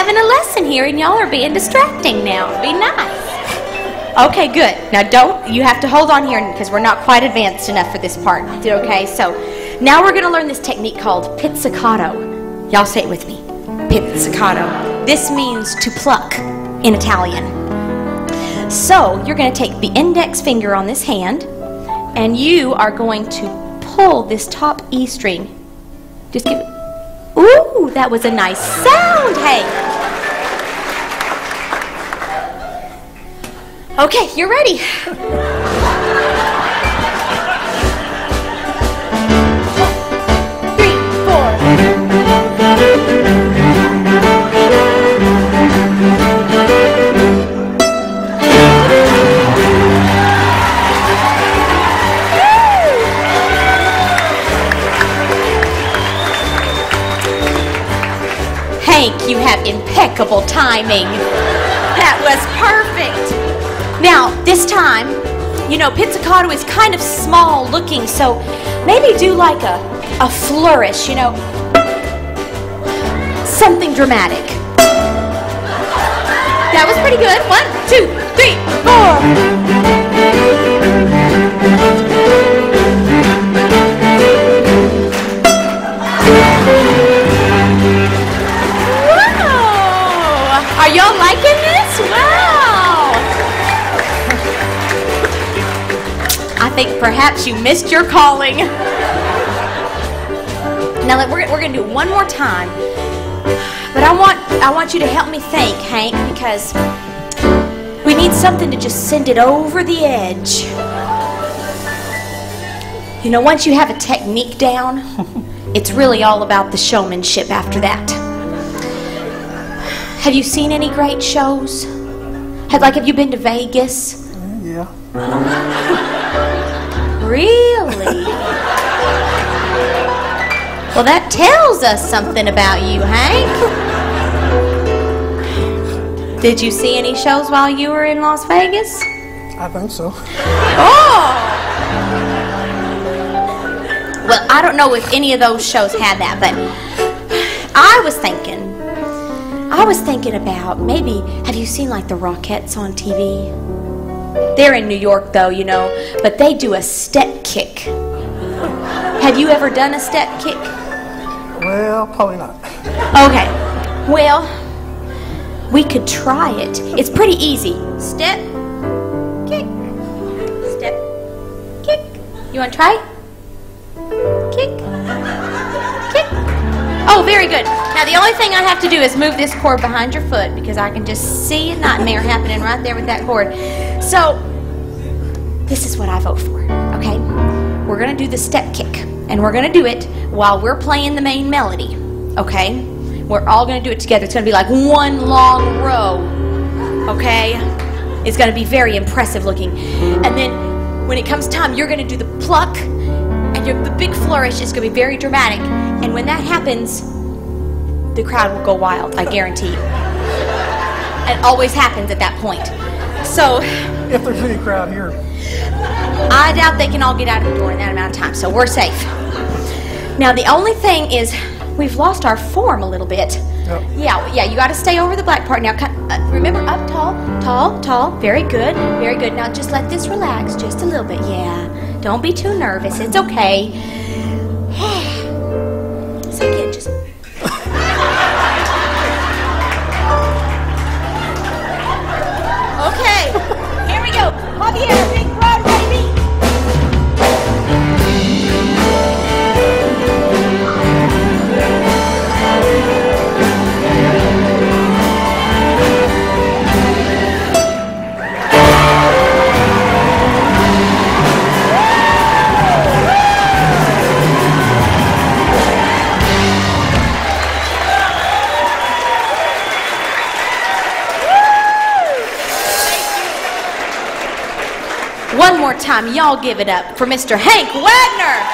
having a lesson here, and y'all are being distracting now. Be nice. Okay, good. Now you have to hold on here because we're not quite advanced enough for this part. Okay, so now we're going to learn this technique called pizzicato. Y'all say it with me. Pizzicato. This means to pluck in Italian. So you're going to take the index finger on this hand, and you are going to pull this top E string. Just give it. Ooh, that was a nice sound, hey. Okay, you're ready. 3, 4. Hank, you have impeccable timing. That was perfect. Now, this time, you know, pizzicato is kind of small looking, so maybe do like a flourish, you know, something dramatic. That was pretty good. 1, 2, 3, 4. Wow! Are y'all liking this? Wow! I think perhaps you missed your calling. Now we're going to do it one more time. But I want you to help me think, Hank, because we need something to just send it over the edge. You know, once you have a technique down, it's really all about the showmanship after that. Have you seen any great shows? Have you been to Vegas? Yeah. Really? Well, that tells us something about you, Hank. Did you see any shows while you were in Las Vegas? I think so. Oh! Well, I don't know if any of those shows had that, but I was thinking about maybe, have you seen like the Rockettes on TV? They're in New York though, you know, but they do a step kick. Have you ever done a step kick? Well, probably not. Okay, well, we could try it. It's pretty easy. Step, kick, step, kick. You want to try? Kick, kick. Oh, very good. Now the only thing I have to do is move this cord behind your foot because I can just see a nightmare happening right there with that cord. So, this is what I vote for, okay? We're going to do the step kick, and we're going to do it while we're playing the main melody, okay? We're all going to do it together. It's going to be like one long row, okay? It's going to be very impressive looking. And then when it comes time, you're going to do the pluck, and the big flourish is going to be very dramatic. And when that happens, the crowd will go wild, I guarantee you. It always happens at that point. So, if there's any crowd here, I doubt they can all get out of the door in that amount of time, so we're safe. Now, the only thing is, we've lost our form a little bit. Yep. Yeah, you got to stay over the black part. Now, remember, up tall, tall, tall. Very good, very good. Now, just let this relax just a little bit. Yeah, don't be too nervous. It's okay. So again, just... Okay, here we go. Javier, big crowd, baby. One more time, y'all give it up for Mr. Hank Wagner.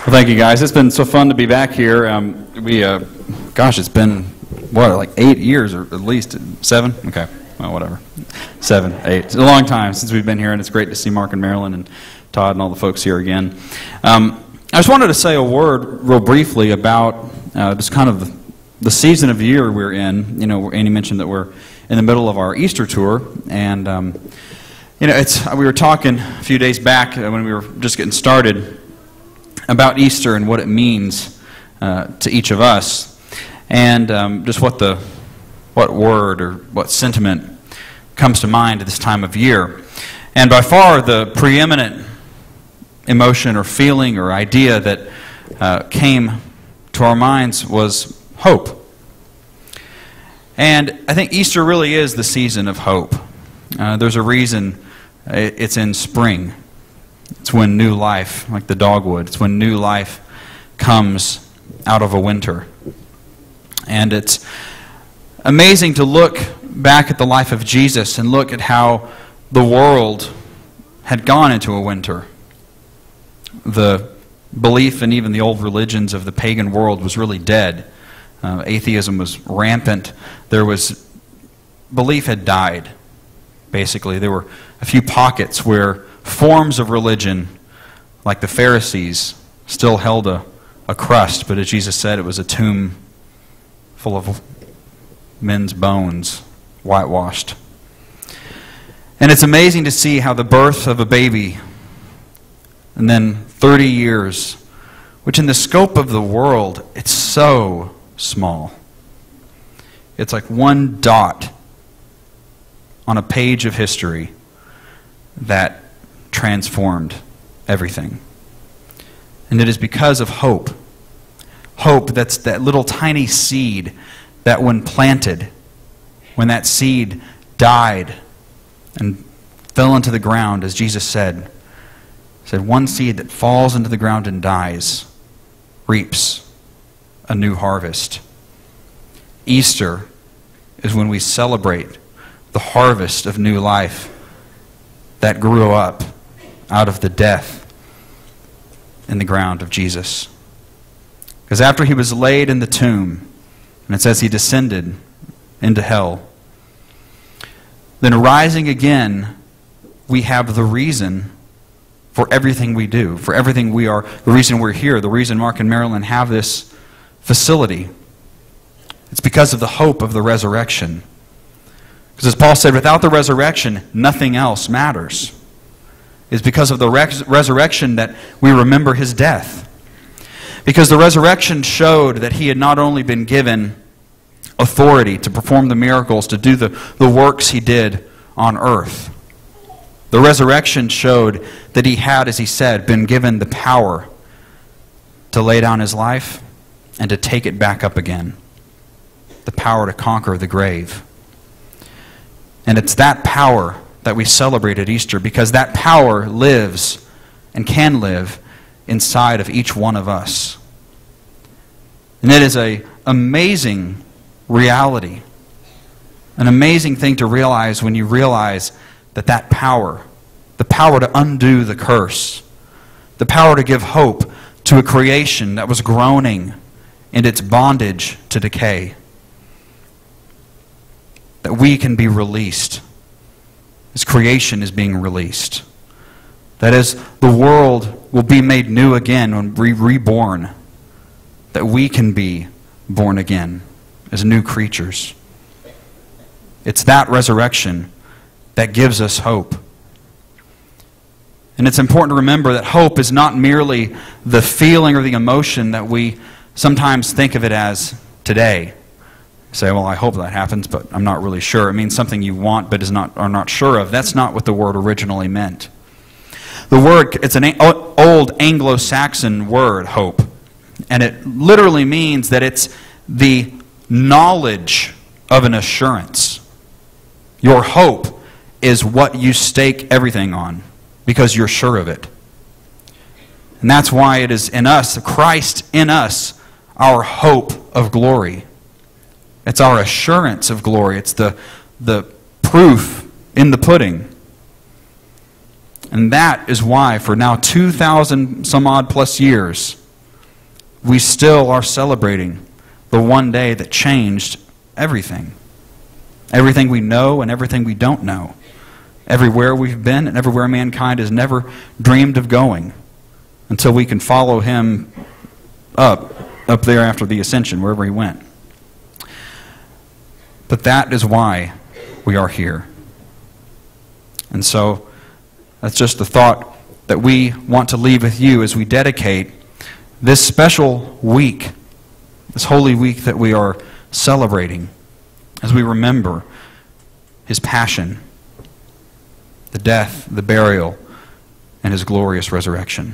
Well, thank you, guys. It's been so fun to be back here. Gosh, it's been, like 8 years, or at least 7? Okay, well, whatever. 7, 8. It's a long time since we've been here, and it's great to see Mark and Marilyn and Todd and all the folks here again. I just wanted to say a word real briefly about just kind of the season of year we're in. You know, Andy mentioned that we're in the middle of our Easter tour, and we were talking a few days back when we were just getting started about Easter and what it means to each of us, and just what word or what sentiment comes to mind at this time of year. And by far the preeminent emotion or feeling or idea that came to our minds was hope. And I think Easter really is the season of hope. There's a reason it's in spring. It's when new life, like the dogwood, it's when new life comes out of a winter. And it's amazing to look back at the life of Jesus and look at how the world had gone into a winter. The belief in even the old religions of the pagan world was really dead. Atheism was rampant. Belief had died, basically. There were a few pockets where forms of religion, like the Pharisees, still held a crust, but as Jesus said, it was a tomb full of men's bones, whitewashed. And it's amazing to see how the birth of a baby, and then 30 years, which in the scope of the world, it's so small. It's like one dot on a page of history that transformed everything. And it is because of hope. Hope, that's that little tiny seed that when planted, when that seed died and fell into the ground, as Jesus said, one seed that falls into the ground and dies reaps a new harvest. Easter is when we celebrate the harvest of new life that grew up out of the death in the ground of Jesus. Because after he was laid in the tomb, and it says he descended into hell, then rising again, we have the reason for everything we do, for everything we are, the reason we're here, the reason Mark and Marilyn have this facility. It's because of the hope of the resurrection. Because as Paul said, without the resurrection, nothing else matters. It's because of the resurrection that we remember his death. Because the resurrection showed that he had not only been given authority to perform the miracles, to do the works he did on earth. The resurrection showed that he had, as he said, been given the power to lay down his life and to take it back up again. The power to conquer the grave. And it's that power that we celebrate at Easter, because that power lives and can live inside of each one of us. And it is an amazing reality, an amazing thing to realize when you realize that power, the power to undo the curse, the power to give hope to a creation that was groaning in its bondage to decay, that we can be released. As creation is being released. That as the world will be made new again when we're reborn, that we can be born again as new creatures. It's that resurrection that gives us hope. And it's important to remember that hope is not merely the feeling or the emotion that we sometimes think of it as today. Say, well, I hope that happens, but I'm not really sure. It means something you want but are not sure of. That's not what the word originally meant. The word, it's an old Anglo-Saxon word, hope. And it literally means that it's the knowledge of an assurance. Your hope is what you stake everything on because you're sure of it. And that's why it is in us, Christ in us, our hope of glory. It's our assurance of glory. It's the proof in the pudding. And that is why for now 2,000 some odd plus years, we still are celebrating the one day that changed everything. Everything we know and everything we don't know. Everywhere we've been and everywhere mankind has never dreamed of going, until we can follow him up there after the ascension, wherever he went. But that is why we are here. And so that's just the thought that we want to leave with you as we dedicate this special week, this holy week that we are celebrating, as we remember his passion, the death, the burial, and his glorious resurrection.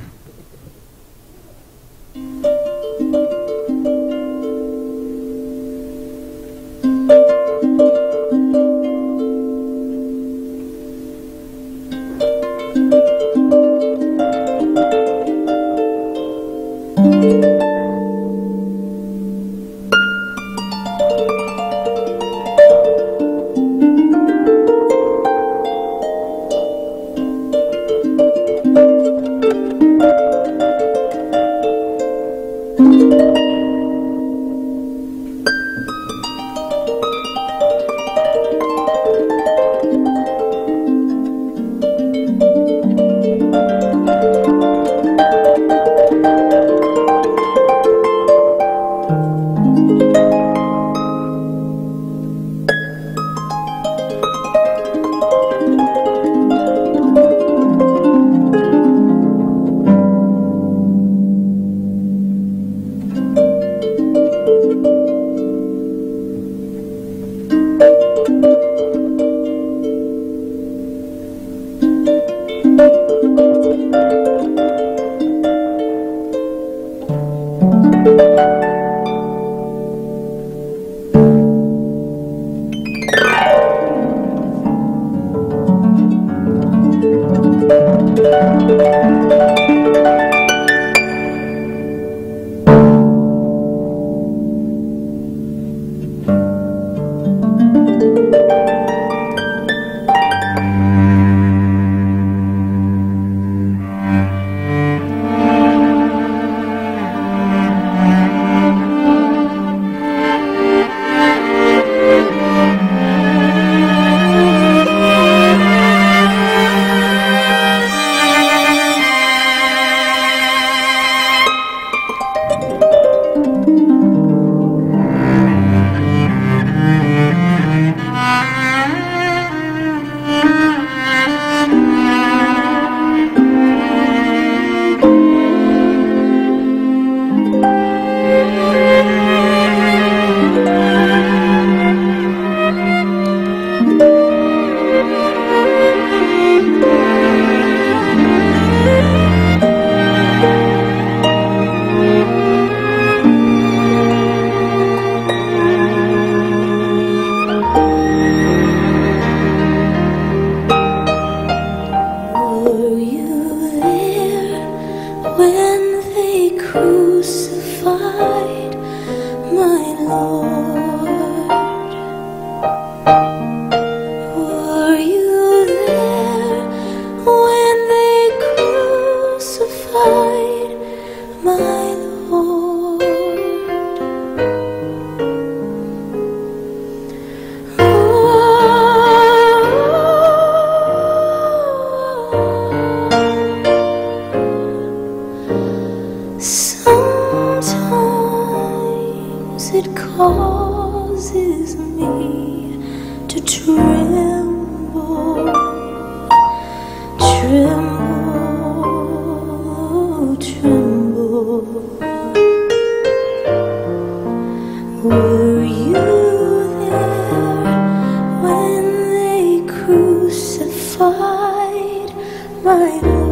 My